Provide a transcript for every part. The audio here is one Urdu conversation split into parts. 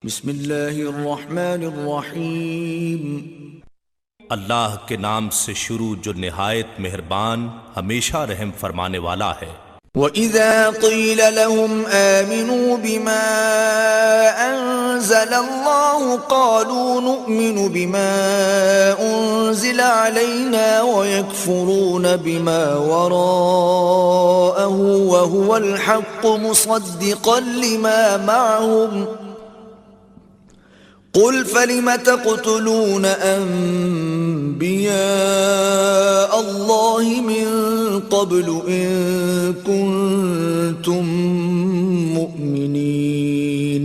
بسم اللہ الرحمن الرحیم۔ اللہ کے نام سے شروع جو نہایت مہربان ہمیشہ رحم فرمانے والا ہے۔ وَإِذَا قِيلَ لَهُمْ آمِنُوا بِمَا أَنزَلَ اللَّهُ قَالُوا نُؤْمِنُ بِمَا أُنزِلَ عَلَيْنَا وَيَكْفُرُونَ بِمَا وَرَاءَهُ وَهُوَ الْحَقُّ مُصَدِّقًا لِمَا مَعَهُمْ قُلْ فَلِمَ تَقْتُلُونَ أَنبِيَاءَ اللَّهِ مِن قَبْلُ إِن كُنتُم مُؤْمِنِينَ۔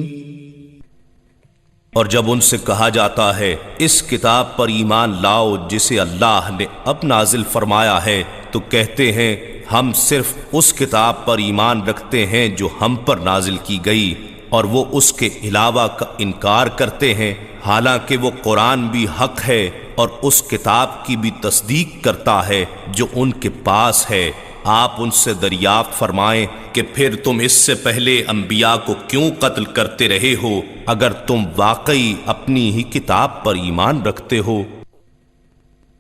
اور جب ان سے کہا جاتا ہے اس کتاب پر ایمان لاؤ جسے اللہ نے اب نازل فرمایا ہے، تو کہتے ہیں ہم صرف اس کتاب پر ایمان رکھتے ہیں جو ہم پر نازل کی گئی، اور وہ اس کے علاوہ کا انکار کرتے ہیں، حالانکہ وہ قرآن بھی حق ہے اور اس کتاب کی بھی تصدیق کرتا ہے جو ان کے پاس ہے۔ آپ ان سے دریافت فرمائیں کہ پھر تم اس سے پہلے انبیاء کو کیوں قتل کرتے رہے ہو اگر تم واقعی اپنی ہی کتاب پر ایمان رکھتے ہو؟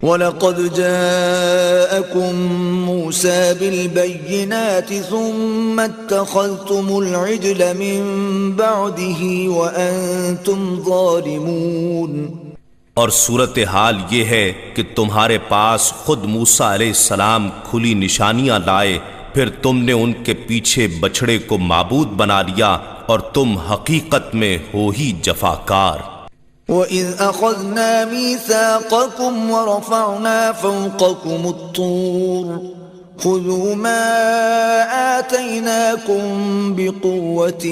وَلَقَدْ جَاءَكُم مُوسَى بِالْبَيِّنَاتِ ثُمَّ اتَّخَذْتُمُ الْعِجْلَ مِن بَعْدِهِ وَأَنْتُمْ ظَالِمُونَ۔ اور صورتحال یہ ہے کہ تمہارے پاس خود موسیٰ علیہ السلام کھلی نشانیاں لائے، پھر تم نے ان کے پیچھے بچھڑے کو معبود بنا لیا اور تم حقیقت میں ہو ہی جفاکار۔ وَإِذْ أَخَذْنَا مِيثَاقَكُمْ وَرَفَعْنَا فَوْقَكُمُ الطُّورَ خُذُوا مَا آتَيْنَاكُمْ بِقُوَّةٍ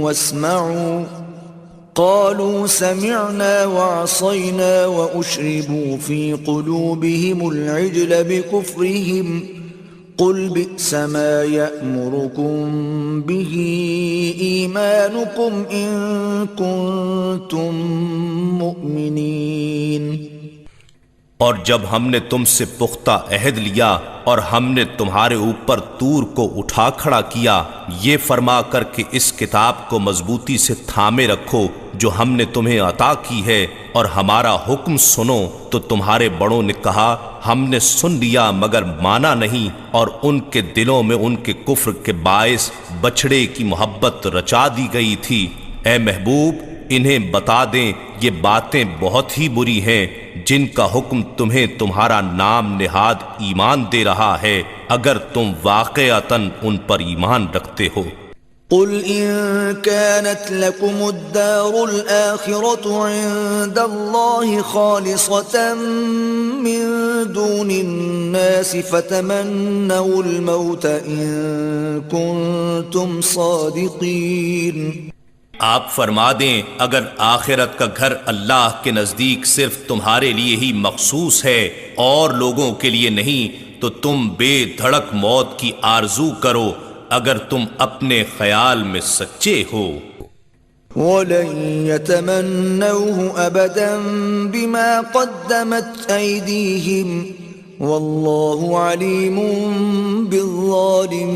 وَاسْمَعُوا قَالُوا سَمِعْنَا وَعَصَيْنَا وَأُشْرِبُوا فِي قُلُوبِهِمُ الْعِجْلَ بِكُفْرِهِمْ قُلْ بِئْسَ مَا يَأْمُرُكُمْ بِهِ إِيمَانُكُمْ إِن كُنتُم مُؤْمِنِينَ۔ اور جب ہم نے تم سے پختہ عہد لیا اور ہم نے تمہارے اوپر طور کو اٹھا کھڑا کیا، یہ فرما کر کہ اس کتاب کو مضبوطی سے تھامے رکھو جو ہم نے تمہیں عطا کی ہے، اور ہمارا حکم سنو، تو تمہارے بڑوں نے کہا ہم نے سن لیا مگر مانا نہیں، اور ان کے دلوں میں ان کے کفر کے باعث بچھڑے کی محبت رچا دی گئی تھی۔ اے محبوب، انہیں بتا دیں یہ باتیں بہت ہی بری ہیں جن کا حکم تمہیں تمہارا نام نہاد ایمان دے رہا ہے، اگر تم واقعتاً ان پر ایمان رکھتے ہو۔ قُلْ إِن كَانَتْ لَكُمُ الدَّارُ الْآخِرَةُ عِندَ اللَّهِ خَالِصَةً مِّن دُونِ النَّاسِ فَتَمَنَّوُا الْمَوْتَ إِن كُنتُمْ صَادِقِينَ۔ آپ فرما دیں اگر آخرت کا گھر اللہ کے نزدیک صرف تمہارے لیے ہی مخصوص ہے اور لوگوں کے لیے نہیں، تو تم بے دھڑک موت کی آرزو کرو اگر تم اپنے خیال میں سچے ہو۔ وَلَن يَتَمَنَّوْهُ أَبَدًا بِمَا قَدَّمَتْ أَيْدِيهِمْ وَاللَّهُ عَلِيمٌ بِالظَّالِمِينَ۔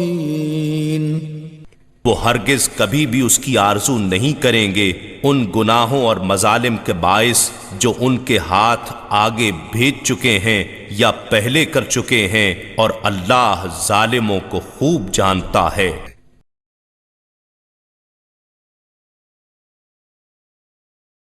وہ ہرگز کبھی بھی اس کی آرزو نہیں کریں گے ان گناہوں اور مظالم کے باعث جو ان کے ہاتھ آگے بھیج چکے ہیں یا پہلے کر چکے ہیں، اور اللہ ظالموں کو خوب جانتا ہے۔